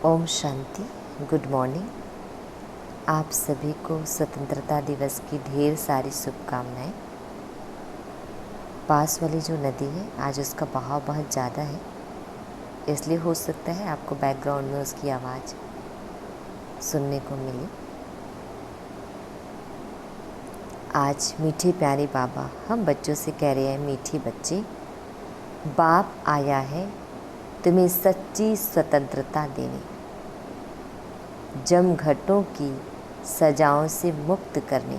Om Shanti. Good morning. आप सभी को स्वतंत्रता दिवस की ढेर सारी शुभकामनाएं। पास वाली जो नदी है आज उसका बहाव बहुत ज़्यादा है, इसलिए हो सकता है आपको बैकग्राउंड में उसकी आवाज़ सुनने को मिली। आज मीठे प्यारे बाबा हम बच्चों से कह रहे हैं, मीठी बच्चे, बाप आया है तुम्हें सच्ची स्वतंत्रता देने, जमघटों की सजाओं से मुक्त करने,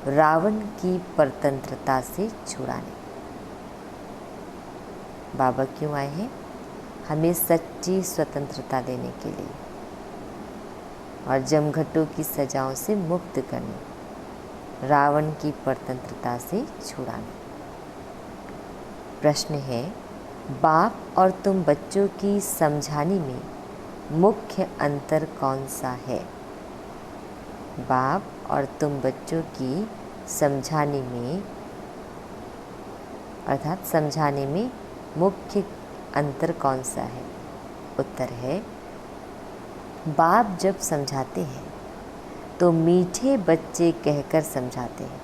रावण की परतंत्रता से छुड़ाने। बाबा क्यों आए हैं? हमें सच्ची स्वतंत्रता देने के लिए और जमघटों की सजाओं से मुक्त करने, रावण की परतंत्रता से छुड़ाने। प्रश्न है, बाप और तुम बच्चों की समझाने में मुख्य अंतर कौन सा है? बाप और तुम बच्चों की समझाने में अर्थात समझाने में मुख्य अंतर कौन सा है? उत्तर है, बाप जब समझाते हैं तो मीठे बच्चे कहकर समझाते हैं,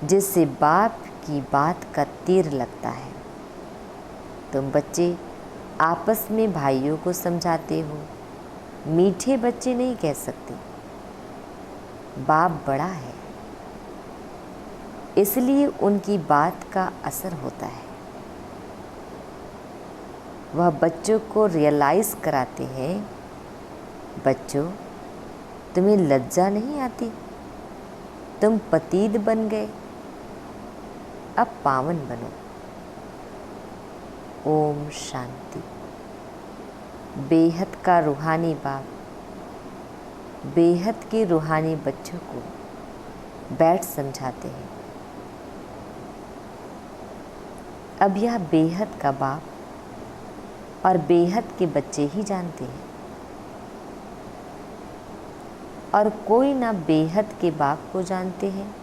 जिससे बाप की बात का तीर लगता है। तुम बच्चे आपस में भाइयों को समझाते हो, मीठे बच्चे नहीं कह सकते। बाप बड़ा है, इसलिए उनकी बात का असर होता है। वह बच्चों को रियलाइज़ कराते हैं, बच्चों तुम्हें लज्जा नहीं आती, तुम पतीत बन गए, अब पावन बनो। ओम शांति। बेहद का रूहानी बाप बेहद के रूहानी बच्चों को बैठ समझाते हैं। अब यह बेहद का बाप और बेहद के बच्चे ही जानते हैं, और कोई ना बेहद के बाप को जानते हैं,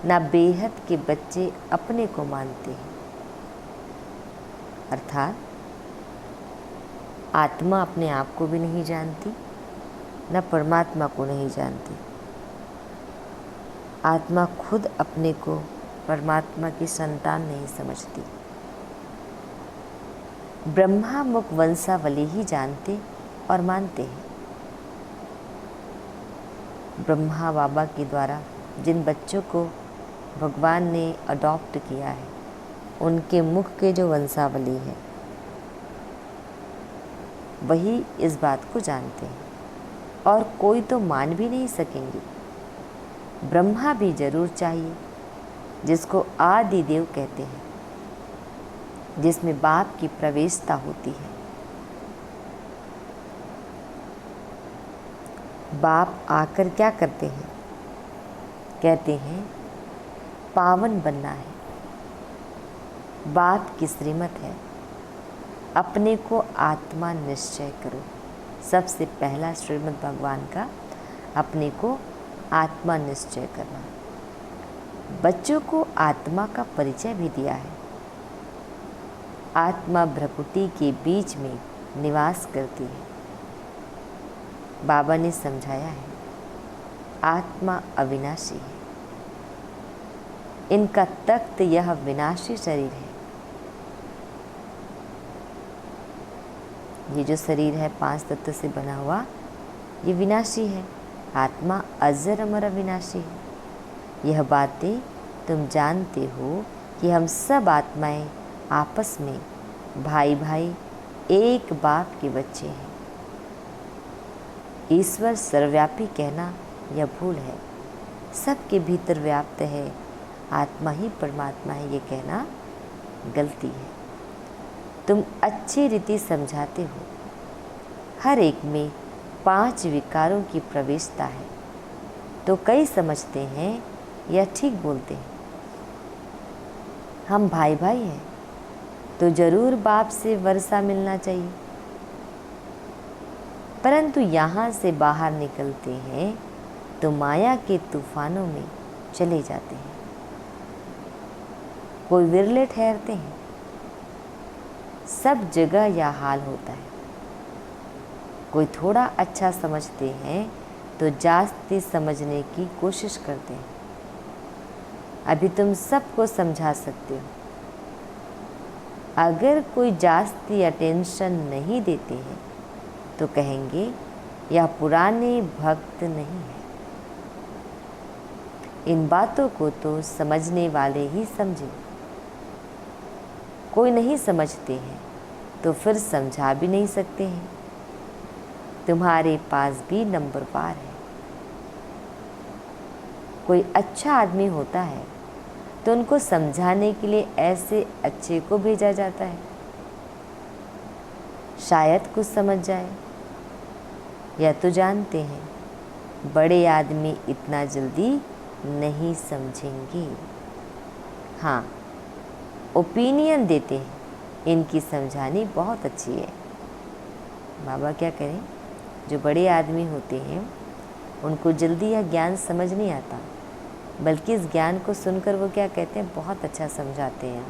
ना बेहद के बच्चे अपने को मानते हैं। अर्थात आत्मा अपने आप को भी नहीं जानती, न परमात्मा को नहीं जानती। आत्मा खुद अपने को परमात्मा की संतान नहीं समझती। ब्रह्मा मुख वंशावली ही जानते और मानते हैं। ब्रह्मा बाबा के द्वारा जिन बच्चों को भगवान ने अडॉप्ट किया है, उनके मुख के जो वंशावली है वही इस बात को जानते हैं, और कोई तो मान भी नहीं सकेंगे। ब्रह्मा भी जरूर चाहिए, जिसको आदि देव कहते हैं, जिसमें बाप की प्रवेशता होती है। बाप आकर क्या करते हैं? कहते हैं पावन बनना है। बाप की श्रीमत है, अपने को आत्मा निश्चय करो। सबसे पहला श्रीमद् भगवान का अपने को आत्मा निश्चय करना। बच्चों को आत्मा का परिचय भी दिया है। आत्मा भ्रकुटी के बीच में निवास करती है। बाबा ने समझाया है, आत्मा अविनाशी है। इनका तख्त यह विनाशी शरीर है। ये जो शरीर है 5 तत्व से बना हुआ, ये विनाशी है। आत्मा अजर अमर अविनाशी है। यह बातें तुम जानते हो कि हम सब आत्माएं आपस में भाई भाई एक बाप के बच्चे हैं। ईश्वर सर्वव्यापी कहना यह भूल है। सबके भीतर व्याप्त है, आत्मा ही परमात्मा है, ये कहना गलती है। तुम अच्छी रीति समझाते हो। हर एक में 5 विकारों की प्रवेशता है, तो कई समझते हैं या ठीक बोलते हैं। हम भाई भाई हैं, तो जरूर बाप से वर्षा मिलना चाहिए। परंतु यहाँ से बाहर निकलते हैं तो माया के तूफानों में चले जाते हैं। कोई विरले ठहरते हैं। सब जगह यह हाल होता है। कोई थोड़ा अच्छा समझते हैं तो जास्ती समझने की कोशिश करते हैं। अभी तुम सबको समझा सकते हो। अगर कोई जास्ती अटेंशन नहीं देते हैं तो कहेंगे यह पुराने भक्त नहीं है। इन बातों को तो समझने वाले ही समझे। कोई नहीं समझते हैं तो फिर समझा भी नहीं सकते हैं। तुम्हारे पास भी नंबरवार है। कोई अच्छा आदमी होता है तो उनको समझाने के लिए ऐसे अच्छे को भेजा जाता है, शायद कुछ समझ जाए। यह तो जानते हैं बड़े आदमी इतना जल्दी नहीं समझेंगे। हाँ, ओपिनियन देते हैं, इनकी समझानी बहुत अच्छी है। बाबा क्या करें, जो बड़े आदमी होते हैं उनको जल्दी यह ज्ञान समझ नहीं आता, बल्कि इस ज्ञान को सुनकर वो क्या कहते हैं, बहुत अच्छा समझाते हैं।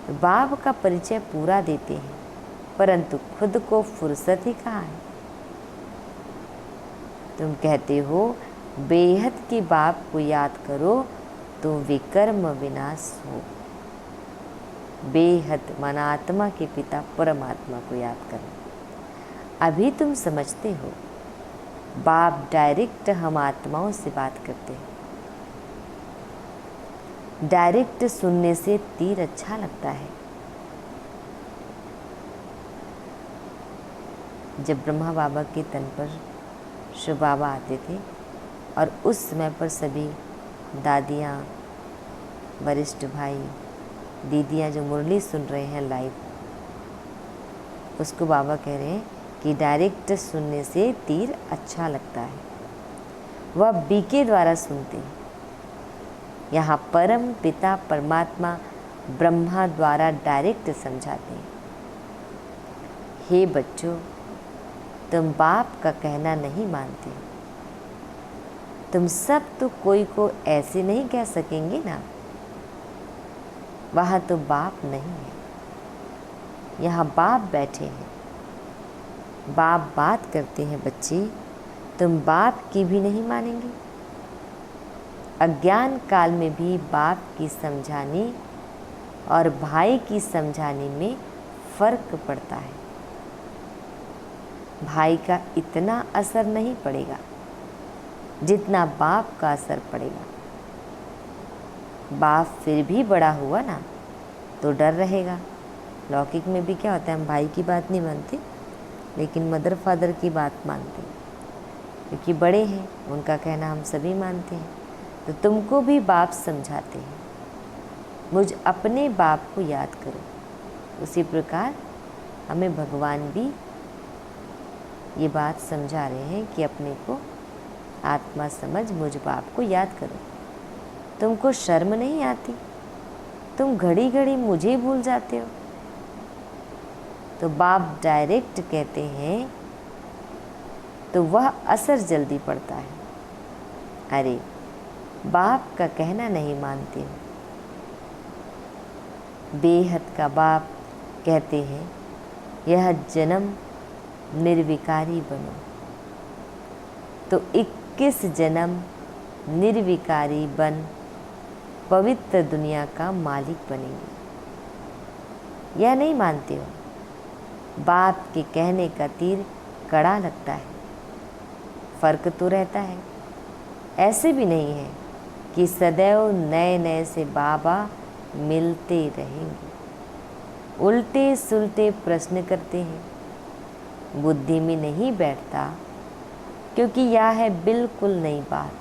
तो बाप का परिचय पूरा देते हैं, परंतु खुद को फुर्सत ही कहाँ है। तुम कहते हो बेहद के बाप को याद करो तो विकर्म विनाश हो। बेहद माना आत्मा के पिता परमात्मा को याद करो। अभी तुम समझते हो बाप डायरेक्ट हम आत्माओं से बात करते हैं। डायरेक्ट सुनने से तीर अच्छा लगता है। जब ब्रह्मा बाबा के तन पर शिव बाबा आते थे और उस समय पर सभी दादियाँ, वरिष्ठ भाई, दीदियाँ जो मुरली सुन रहे हैं लाइव, उसको बाबा कह रहे हैं कि डायरेक्ट सुनने से तीर अच्छा लगता है। वह बीके द्वारा सुनते हैं। यहाँ परम पिता परमात्मा ब्रह्मा द्वारा डायरेक्ट समझाते हैं। हे बच्चों, तुम बाप का कहना नहीं मानते। तुम सब तो कोई को ऐसे नहीं कह सकेंगे ना। वहाँ तो बाप नहीं है, यहाँ बाप बैठे हैं। बाप बात करते हैं बच्चे, तुम बाप की भी नहीं मानेंगे। अज्ञान काल में भी बाप की समझाने और भाई की समझाने में फर्क पड़ता है। भाई का इतना असर नहीं पड़ेगा जितना बाप का असर पड़ेगा। बाप फिर भी बड़ा हुआ ना तो डर रहेगा। लौकिक में भी क्या होता है, हम भाई की बात नहीं मानते लेकिन मदर फादर की बात मानते हैं, क्योंकि बड़े हैं, उनका कहना हम सभी मानते हैं। तो तुमको भी बाप समझाते हैं, मुझ अपने बाप को याद करो। उसी प्रकार हमें भगवान भी ये बात समझा रहे हैं कि अपने को आत्मा समझ मुझ बाप को याद करो। तुमको शर्म नहीं आती? तुम घड़ी घड़ी मुझे भूल जाते हो। तो बाप डायरेक्ट कहते हैं तो वह असर जल्दी पड़ता है। अरे बाप का कहना नहीं मानते हो। बेहद का बाप कहते हैं यह जन्म निर्विकारी बनो, तो 21 जन्म निर्विकारी बन पवित्र दुनिया का मालिक बनेंगे। यह नहीं मानते हो। बाप के कहने का तीर कड़ा लगता है। फर्क तो रहता है। ऐसे भी नहीं है कि सदैव नए नए से बाबा मिलते रहेंगे। उल्टे सुलटे प्रश्न करते हैं, बुद्धि में नहीं बैठता, क्योंकि यह है बिल्कुल नई बात।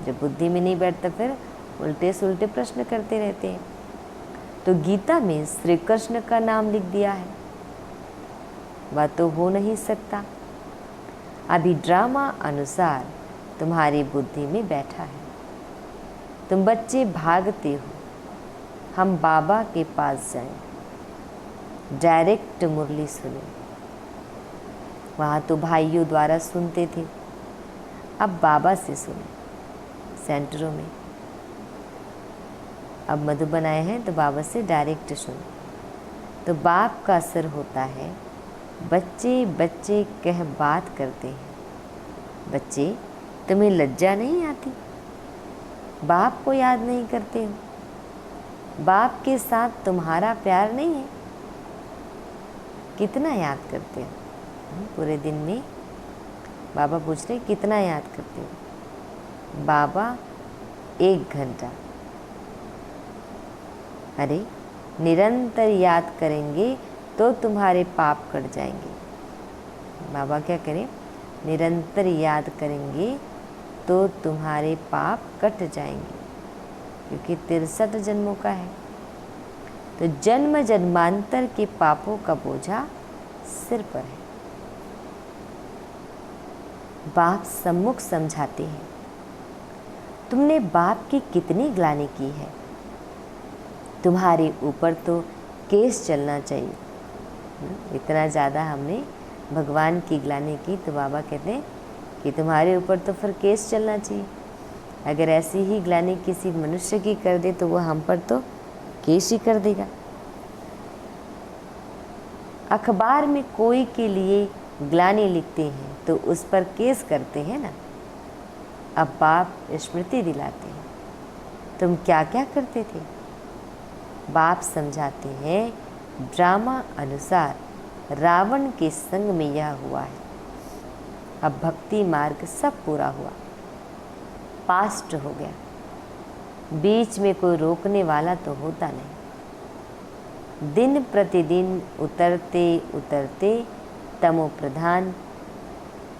जब बुद्धि में नहीं बैठता फिर उल्टे सुलटे प्रश्न करते रहते हैं। तो गीता में श्री कृष्ण का नाम लिख दिया है, वह तो हो नहीं सकता। अभी ड्रामा अनुसार तुम्हारी बुद्धि में बैठा है। तुम बच्चे भागते हो हम बाबा के पास जाएं, डायरेक्ट मुरली सुने। वहाँ तो भाइयों द्वारा सुनते थे, अब बाबा से सुने सेंटरों में। अब मधुबन आए हैं तो बाबा से डायरेक्ट सुने। तो बाप का असर होता है बच्चे बच्चे कह बात करते हैं। बच्चे, तुम्हें लज्जा नहीं आती? बाप को याद नहीं करते हो? बाप के साथ तुम्हारा प्यार नहीं है? कितना याद करते हो? पूरे दिन में बाबा पूछ रहे कितना याद करते हो? बाबा 1 घंटा। अरे, निरंतर याद करेंगे तो तुम्हारे पाप कट जाएंगे। बाबा क्या करें? निरंतर याद करेंगे तो तुम्हारे पाप कट जाएंगे, क्योंकि 63 जन्मों का है। तो जन्म जन्मांतर के पापों का बोझा सिर पर है। बाप सम्मुख समझाते हैं, तुमने बाप की कितनी ग्लानि की है। तुम्हारे ऊपर तो केस चलना चाहिए। इतना ज़्यादा हमने भगवान की ग्लानि की, तो बाबा कहते हैं कि तुम्हारे ऊपर तो फिर केस चलना चाहिए। अगर ऐसी ही ग्लानि किसी मनुष्य की कर दे तो वो हम पर तो केस ही कर देगा। अखबार में कोई के लिए ग्लानि लिखते हैं तो उस पर केस करते हैं ना। अब बाप स्मृति दिलाते हैं, तुम क्या क्या करते थे। बाप समझाते हैं, ड्रामा अनुसार रावण के संग में यह हुआ है। अब भक्ति मार्ग सब पूरा हुआ, पास्ट हो गया। बीच में कोई रोकने वाला तो होता नहीं। दिन प्रतिदिन उतरते उतरते तमो प्रधान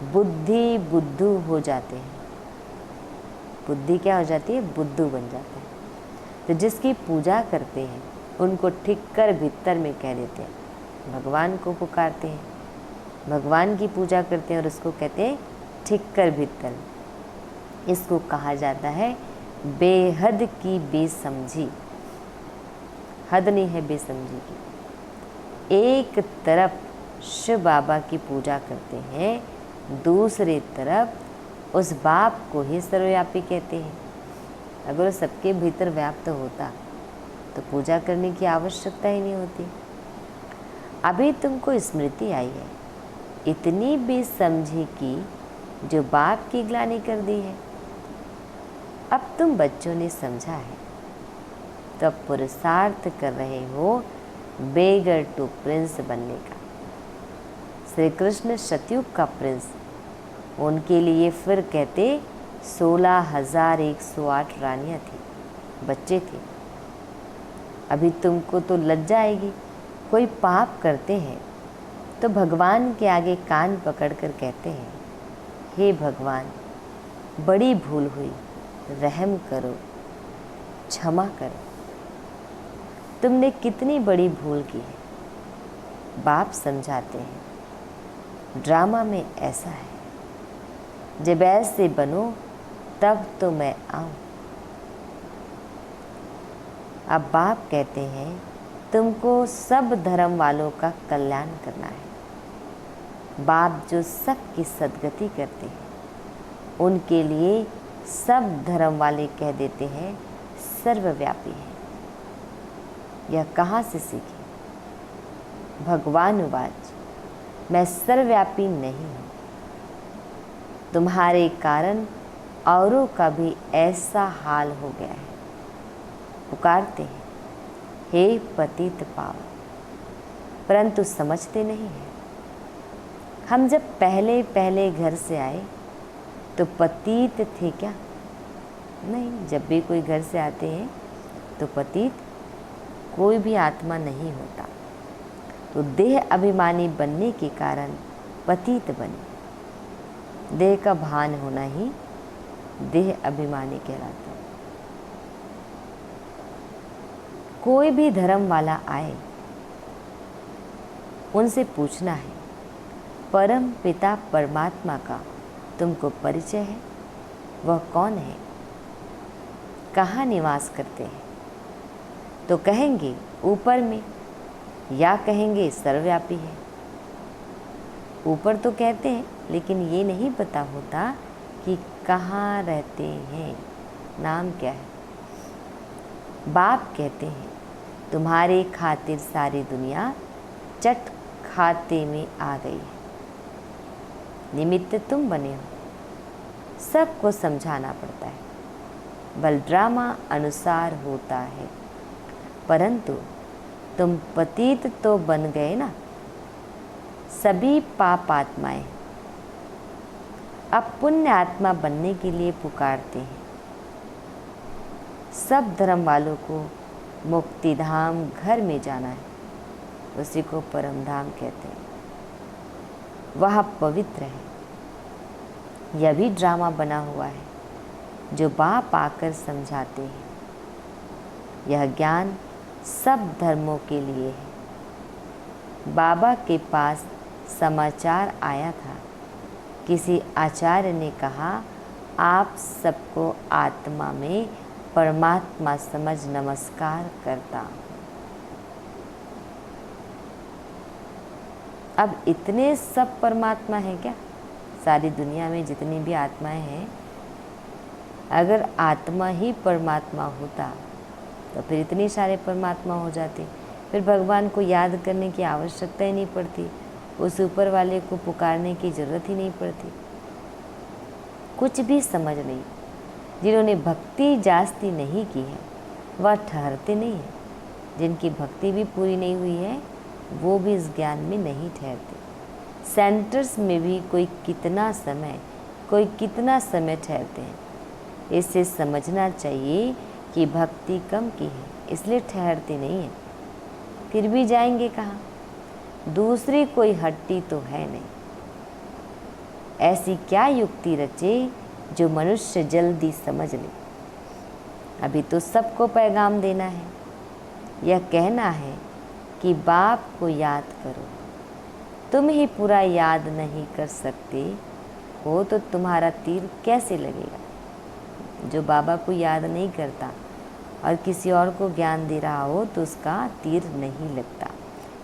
बुद्धि बुद्धू हो जाते हैं। बुद्धि क्या हो जाती है? बुद्धू बन जाते हैं। तो जिसकी पूजा करते हैं उनको ठीक कर भीतर में कह देते हैं, भगवान को पुकारते हैं, भगवान की पूजा करते हैं और उसको कहते हैं ठीक कर भीतर। इसको कहा जाता है बेहद की बेसमझी। हद नहीं है बेसमझी की। एक तरफ शिव बाबा की पूजा करते हैं, दूसरी तरफ उस बाप को ही सर्वव्यापी कहते हैं। अगर वो सबके भीतर व्याप्त होता तो पूजा करने की आवश्यकता ही नहीं होती। अभी तुमको स्मृति आई है इतनी बेसमझी की जो बाप की ग्लानि कर दी है। अब तुम बच्चों ने समझा है तो अब पुरुषार्थ कर रहे हो बेगर टू प्रिंस बनने का। श्री कृष्ण सतयुग का प्रिंस, उनके लिए फिर कहते 16,108 रानियाँ थी, बच्चे थे। अभी तुमको तो लज्जा आएगी। कोई पाप करते हैं तो भगवान के आगे कान पकड़कर कहते हैं, हे भगवान, बड़ी भूल हुई, रहम करो, क्षमा करो। तुमने कितनी बड़ी भूल की है। बाप समझाते हैं, ड्रामा में ऐसा है, जब ऐसे बनो तब तो मैं आऊं। अब बाप कहते हैं, तुमको सब धर्म वालों का कल्याण करना है। बाप जो सबकी सद्गति करते हैं उनके लिए सब धर्म वाले कह देते हैं सर्वव्यापी है। यह कहाँ से सीखे? भगवान उवाच, मैं सर्वव्यापी नहीं हूँ। तुम्हारे कारण औरों का भी ऐसा हाल हो गया है। पुकारते हैं, हे पतित पावन, परंतु समझते नहीं हैं। हम जब पहले पहले घर से आए तो पतित थे क्या? नहीं, जब भी कोई घर से आते हैं तो पतित कोई भी आत्मा नहीं होता। तो देह अभिमानी बनने के कारण पतित बने। देह का भान होना ही देह अभिमानी कहलाता है। कोई भी धर्म वाला आए, उनसे पूछना है, परम पिता परमात्मा का तुमको परिचय है? वह कौन है? कहाँ निवास करते हैं? तो कहेंगे ऊपर में, या कहेंगे सर्वव्यापी है। ऊपर तो कहते हैं, लेकिन ये नहीं पता होता कि कहाँ रहते हैं, नाम क्या है। बाप कहते हैं, तुम्हारे खातिर सारी दुनिया चट खाते में आ गई है। निमित्त तुम बने हो, सबको समझाना पड़ता है, बल ड्रामा अनुसार होता है। परंतु तुम पतित तो बन गए ना। सभी पाप आत्माएं अब पुण्य आत्मा बनने के लिए पुकारते हैं। सब धर्म वालों को मुक्तिधाम घर में जाना है, उसी को परम धाम कहते हैं। वह पवित्र है। यह भी ड्रामा बना हुआ है जो बाप आकर समझाते हैं। यह ज्ञान सब धर्मों के लिए है। बाबा के पास समाचार आया था। किसी आचार्य ने कहा, आप सबको आत्मा में परमात्मा समझ नमस्कार करता हूँ। अब इतने सब परमात्मा हैं क्या? सारी दुनिया में जितनी भी आत्माएं हैं, अगर आत्मा ही परमात्मा होता तो फिर इतने सारे परमात्मा हो जाते। फिर भगवान को याद करने की आवश्यकता ही नहीं पड़ती, उस ऊपर वाले को पुकारने की ज़रूरत ही नहीं पड़ती। कुछ भी समझ नहीं। जिन्होंने भक्ति जास्ती नहीं की है वह ठहरते नहीं हैं। जिनकी भक्ति भी पूरी नहीं हुई है वो भी इस ज्ञान में नहीं ठहरते। सेंटर्स में भी कोई कितना समय ठहरते हैं। इससे समझना चाहिए कि भक्ति कम की है, इसलिए ठहरते नहीं हैं। फिर भी जाएंगे कहाँ? दूसरी कोई हट्टी तो है नहीं। ऐसी क्या युक्ति रचे जो मनुष्य जल्दी समझ ले। अभी तो सबको पैगाम देना है। यह कहना है कि बाप को याद करो। तुम ही पूरा याद नहीं कर सकते हो तो तुम्हारा तीर कैसे लगेगा? जो बाबा को याद नहीं करता और किसी और को ज्ञान दे रहा हो तो उसका तीर नहीं लगता।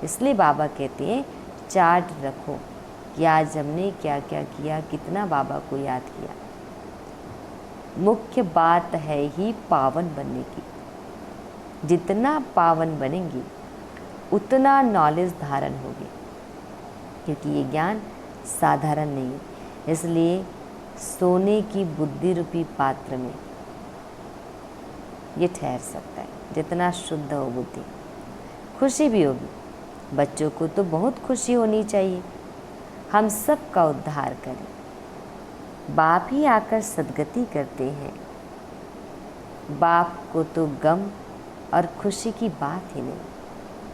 इसलिए बाबा कहते हैं, चार्ट रखो कि आज हमने क्या क्या किया, कितना बाबा को याद किया। मुख्य बात है ही पावन बनने की। जितना पावन बनेंगी उतना नॉलेज धारण होगी, क्योंकि ये ज्ञान साधारण नहीं है। इसलिए सोने की बुद्धि रूपी पात्र में ये ठहर सकता है। जितना शुद्ध हो बुद्धि, खुशी भी होगी। बच्चों को तो बहुत खुशी होनी चाहिए, हम सब का उद्धार करें। बाप ही आकर सद्गति करते हैं। बाप को तो गम और खुशी की बात ही नहीं,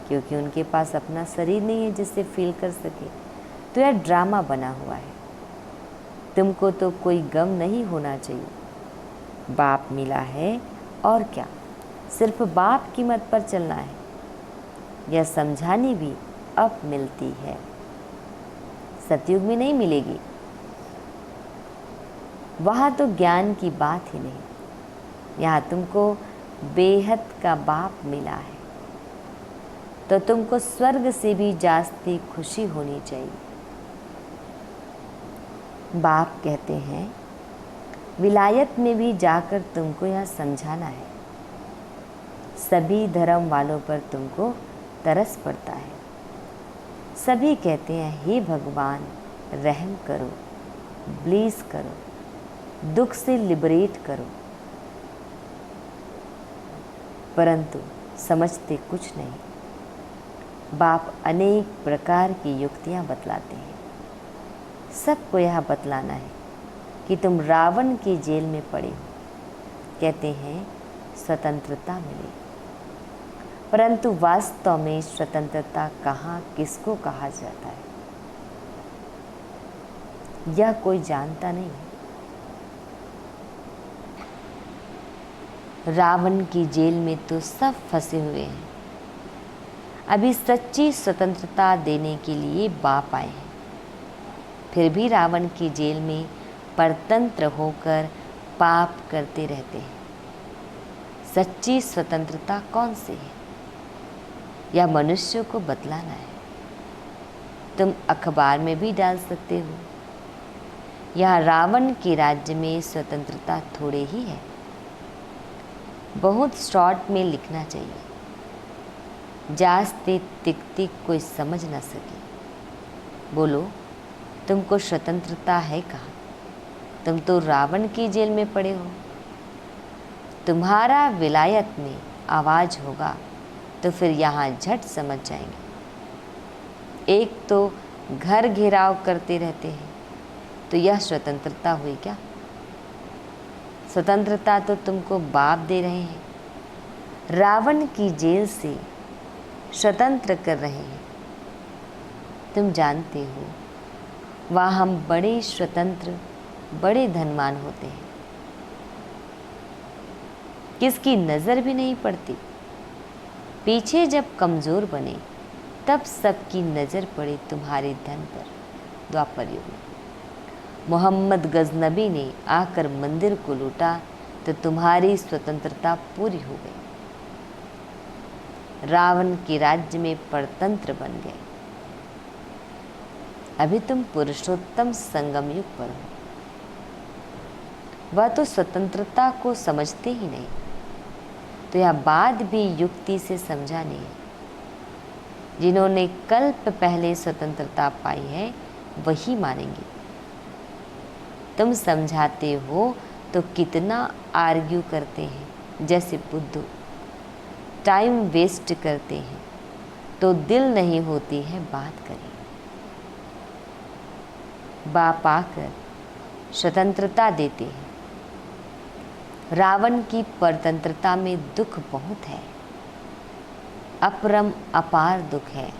क्योंकि उनके पास अपना शरीर नहीं है जिससे फील कर सके। तो यह ड्रामा बना हुआ है। तुमको तो कोई गम नहीं होना चाहिए। बाप मिला है और क्या, सिर्फ बाप की मत पर चलना है। यह समझानी भी अब मिलती है, सतयुग में नहीं मिलेगी। वहाँ तो ज्ञान की बात ही नहीं। यहाँ तुमको बेहद का बाप मिला है तो तुमको स्वर्ग से भी जास्ती खुशी होनी चाहिए। बाप कहते हैं, विलायत में भी जाकर तुमको यह समझाना है। सभी धर्म वालों पर तुमको तरस पड़ता है। सभी कहते हैं, हे भगवान रहम करो, ब्लीज करो, दुख से लिबरेट करो, परंतु समझते कुछ नहीं। बाप अनेक प्रकार की युक्तियां बतलाते हैं। सबको यह बतलाना है कि तुम रावण की जेल में पड़े हो। कहते हैं स्वतंत्रता मिले, परंतु वास्तव में स्वतंत्रता कहाँ, किसको कहा जाता है, यह कोई जानता नहीं है। रावण की जेल में तो सब फंसे हुए हैं। अभी सच्ची स्वतंत्रता देने के लिए बाप आए हैं, फिर भी रावण की जेल में परतंत्र होकर पाप करते रहते हैं। सच्ची स्वतंत्रता कौन सी है, यह मनुष्य को बतलाना है। तुम अखबार में भी डाल सकते हो, यह रावण के राज्य में स्वतंत्रता थोड़े ही है। बहुत शॉर्ट में लिखना चाहिए, जास्ते तिक तिक कोई समझ न सके। बोलो, तुमको स्वतंत्रता है कहाँ? तुम तो रावण की जेल में पड़े हो। तुम्हारा विलायत में आवाज़ होगा तो फिर यहाँ झट समझ जाएंगे। एक तो घर घेराव करते रहते हैं, तो यह स्वतंत्रता हुई क्या? स्वतंत्रता तो तुमको बाप दे रहे हैं, रावण की जेल से स्वतंत्र कर रहे हैं। तुम जानते हो, वहाँ हम बड़े स्वतंत्र, बड़े धनवान होते हैं, किसकी नज़र भी नहीं पड़ती। पीछे जब कमज़ोर बने तब सबकी नज़र पड़ी तुम्हारे धन पर। द्वापर युग में मोहम्मद गजनबी ने आकर मंदिर को लूटा तो तुम्हारी स्वतंत्रता पूरी हो गई। रावण के राज्य में परतंत्र बन गए। अभी तुम पुरुषोत्तम संगम युग पर हो। वह तो स्वतंत्रता को समझते ही नहीं, तो यह बात भी युक्ति से समझानी है। जिन्होंने कल्प पहले स्वतंत्रता पाई है वही मानेंगे। तुम समझाते हो तो कितना आर्ग्यू करते हैं, जैसे बुद्धू टाइम वेस्ट करते हैं, तो दिल नहीं होती है बात करें। बाप आकर स्वतंत्रता देते हैं। रावण की परतंत्रता में दुख बहुत है, अपरम अपार दुख है।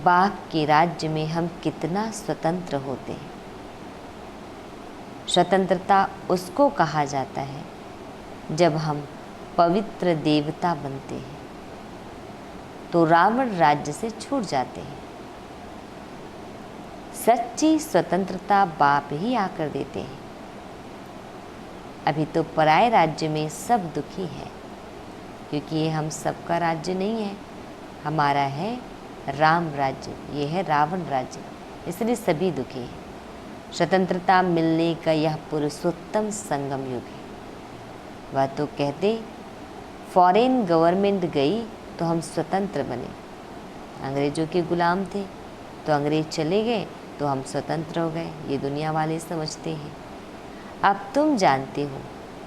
बाप के राज्य में हम कितना स्वतंत्र होते हैं। स्वतंत्रता उसको कहा जाता है जब हम पवित्र देवता बनते हैं, तो रावण राज्य से छूट जाते हैं। सच्ची स्वतंत्रता बाप ही आकर देते हैं। अभी तो पराये राज्य में सब दुखी हैं, क्योंकि ये हम सबका राज्य नहीं है, हमारा है राम राज्य, ये है रावण राज्य, इसलिए सभी दुखी हैं। स्वतंत्रता मिलने का यह पुरुषोत्तम संगम युग है। वह तो कहते फॉरेन गवर्नमेंट गई तो हम स्वतंत्र बने। अंग्रेज़ों के गुलाम थे तो अंग्रेज चले गए तो हम स्वतंत्र हो गए, ये दुनिया वाले समझते हैं। अब तुम जानते हो,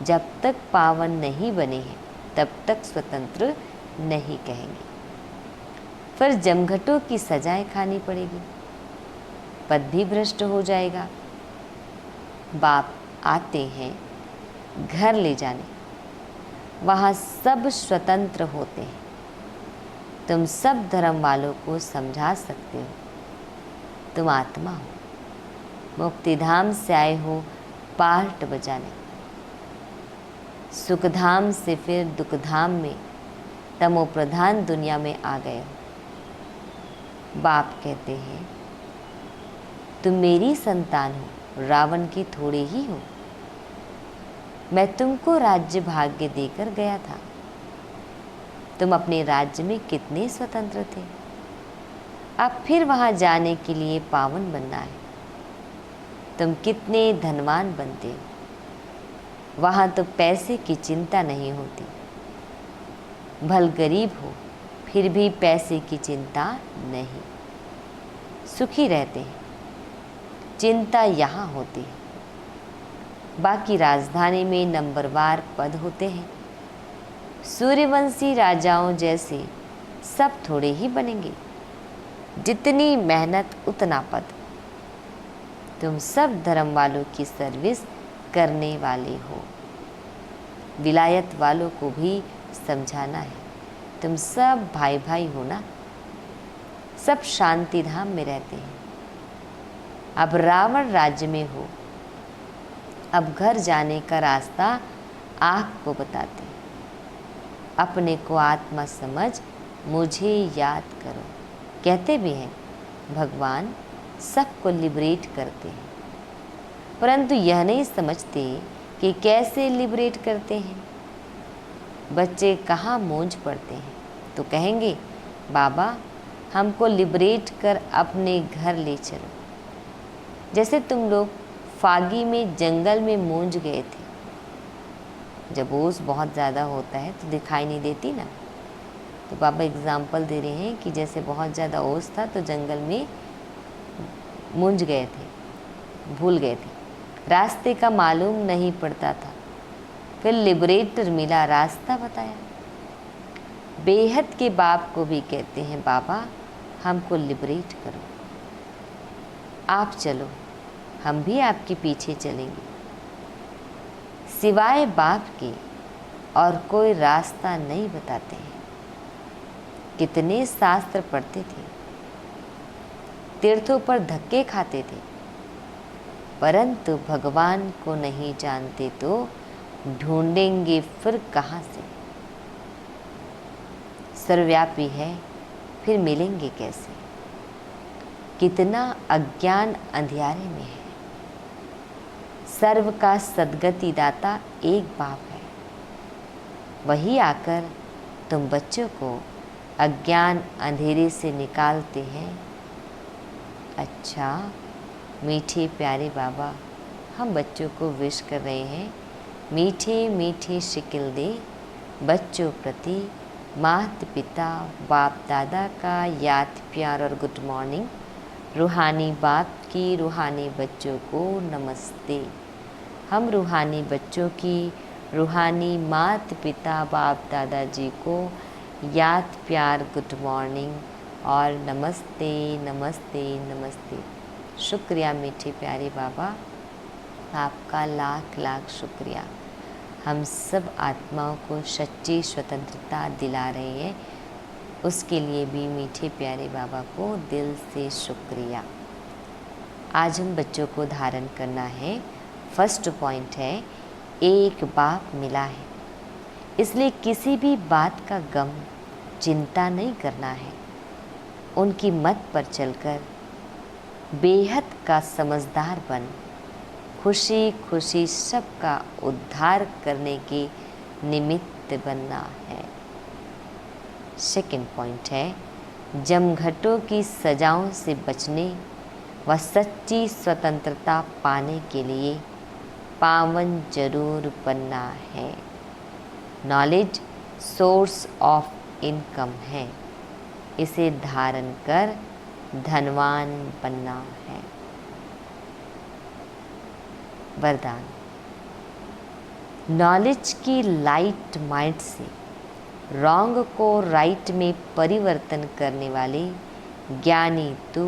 जब तक पावन नहीं बने हैं तब तक स्वतंत्र नहीं कहेंगे। फिर जमघटों की सजाएं खानी पड़ेगी, पद भी भ्रष्ट हो जाएगा। बाप आते हैं घर ले जाने, वहाँ सब स्वतंत्र होते हैं। तुम सब धर्म वालों को समझा सकते हो। तुम आत्मा हो, मुक्तिधाम से आए हो पार्ट बजाने। सुखधाम से फिर दुखधाम में, तमो प्रधान दुनिया में आ गए हो। बाप कहते हैं तुम मेरी संतान हो, रावण की थोड़े ही हो। मैं तुमको राज्य भाग्य देकर गया था। तुम अपने राज्य में कितने स्वतंत्र थे। अब फिर वहाँ जाने के लिए पावन बनना है। तुम कितने धनवान बनते हो। वहाँ तो पैसे की चिंता नहीं होती। भल गरीब हो फिर भी पैसे की चिंता नहीं, सुखी रहते हैं। चिंता यहाँ होती है। बाकी राजधानी में नंबरवार पद होते हैं। सूर्यवंशी राजाओं जैसे सब थोड़े ही बनेंगे। जितनी मेहनत उतना पद। तुम सब धर्म वालों की सर्विस करने वाले हो। विलायत वालों को भी समझाना है, तुम सब भाई भाई हो ना। सब शांति धाम में रहते हैं। अब रावण राज्य में हो। अब घर जाने का रास्ता आँख को बताते हैं। अपने को आत्मा समझ मुझे याद करो। कहते भी हैं भगवान सबको लिबरेट करते हैं, परंतु यह नहीं समझते कि कैसे लिबरेट करते हैं। बच्चे कहाँ मौज पड़ते हैं तो कहेंगे बाबा हमको लिबरेट कर अपने घर ले चलो। जैसे तुम लोग फागी में जंगल में मूंज गए थे। जब ओस बहुत ज़्यादा होता है तो दिखाई नहीं देती ना, तो बाबा एग्जाम्पल दे रहे हैं कि जैसे बहुत ज़्यादा ओस था तो जंगल में मूंझ गए थे, भूल गए थे, रास्ते का मालूम नहीं पड़ता था, फिर लिबरेटर मिला, रास्ता बताया। बेहद के बाप को भी कहते हैं बाबा हमको लिबरेट करो, आप चलो, हम भी आपके पीछे चलेंगे। सिवाय बाप के और कोई रास्ता नहीं बताते हैं। कितने शास्त्र पढ़ते थे, तीर्थों पर धक्के खाते थे, परंतु भगवान को नहीं जानते तो ढूंढेंगे फिर कहाँ से। सर्वव्यापी है फिर मिलेंगे कैसे। कितना अज्ञान अंधियारे में है। सर्व का सद्गति दाता एक बाप है, वही आकर तुम बच्चों को अज्ञान अंधेरे से निकालते हैं। अच्छा मीठे प्यारे बाबा, हम बच्चों को विश कर रहे हैं, मीठे मीठे शिकिल दे बच्चों प्रति माता पिता बाप दादा का याद प्यार और गुड मॉर्निंग। रूहानी बाप की रूहानी बच्चों को नमस्ते। हम रूहानी बच्चों की रूहानी माता पिता बाप दादाजी को याद प्यार गुड मॉर्निंग और नमस्ते नमस्ते नमस्ते। शुक्रिया मीठे प्यारे बाबा, आपका लाख लाख शुक्रिया। हम सब आत्माओं को सच्ची स्वतंत्रता दिला रहे हैं, उसके लिए भी मीठे प्यारे बाबा को दिल से शुक्रिया। आज हम बच्चों को धारण करना है। फर्स्ट पॉइंट है, एक बाप मिला है, इसलिए किसी भी बात का गम चिंता नहीं करना है। उनकी मत पर चलकर बेहद का समझदार बन खुशी खुशी सबका उद्धार करने के निमित्त बनना है। सेकंड पॉइंट है, जमघटों की सजाओं से बचने व सच्ची स्वतंत्रता पाने के लिए पावन जरूर बनना है। नॉलेज सोर्स ऑफ इनकम है, इसे धारण कर धनवान बनना है। वरदान, नॉलेज की लाइट माइंड से रॉन्ग को राइट में परिवर्तन करने वाले ज्ञानी तू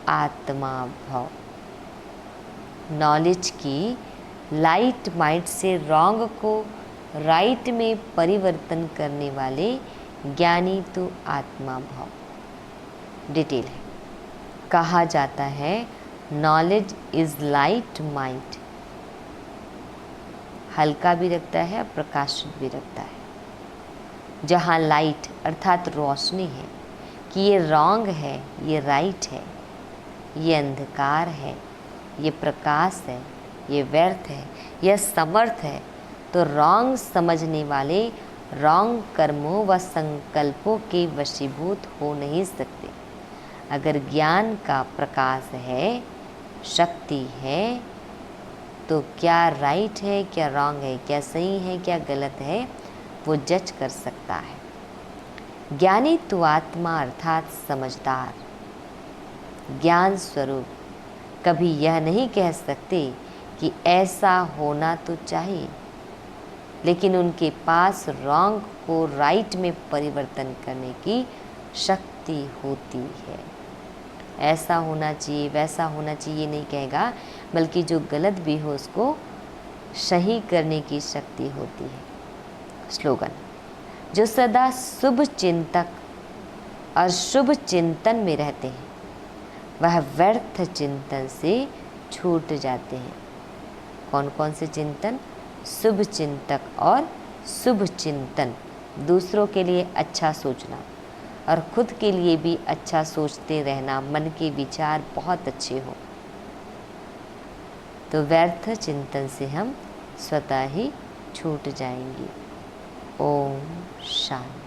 आत्मा भव। नॉलेज की लाइट माइंड से रॉन्ग को राइट में परिवर्तन करने वाले ज्ञानी तू आत्मा भव। डिटेल है, कहा जाता है नॉलेज इज लाइट माइंड, हल्का भी रखता है और प्रकाशित भी रखता है। जहाँ लाइट अर्थात रोशनी है कि ये रॉन्ग है, ये राइट है, ये अंधकार है, ये प्रकाश है, ये व्यर्थ है, यह समर्थ है, तो रॉन्ग समझने वाले रॉन्ग कर्मों व संकल्पों के वशीभूत हो नहीं सकते। अगर ज्ञान का प्रकाश है, शक्ति है, तो क्या राइट है, क्या रॉन्ग है, क्या सही है, क्या गलत है, वो जज कर सकता है। ज्ञानी तो आत्मा अर्थात समझदार, ज्ञान स्वरूप कभी यह नहीं कह सकते कि ऐसा होना तो चाहिए, लेकिन उनके पास रॉन्ग को राइट में परिवर्तन करने की शक्ति होती है। ऐसा होना चाहिए, वैसा होना चाहिए नहीं कहेगा, बल्कि जो गलत भी हो उसको सही करने की शक्ति होती है। स्लोगन, जो सदा शुभ चिंतक और शुभ चिंतन में रहते हैं वह व्यर्थ चिंतन से छूट जाते हैं। कौन कौन से चिंतन? शुभ चिंतक और शुभ चिंतन, दूसरों के लिए अच्छा सोचना और खुद के लिए भी अच्छा सोचते रहना, मन के विचार बहुत अच्छे हो, तो व्यर्थ चिंतन से हम स्वतः ही छूट जाएंगे। ओम शांति।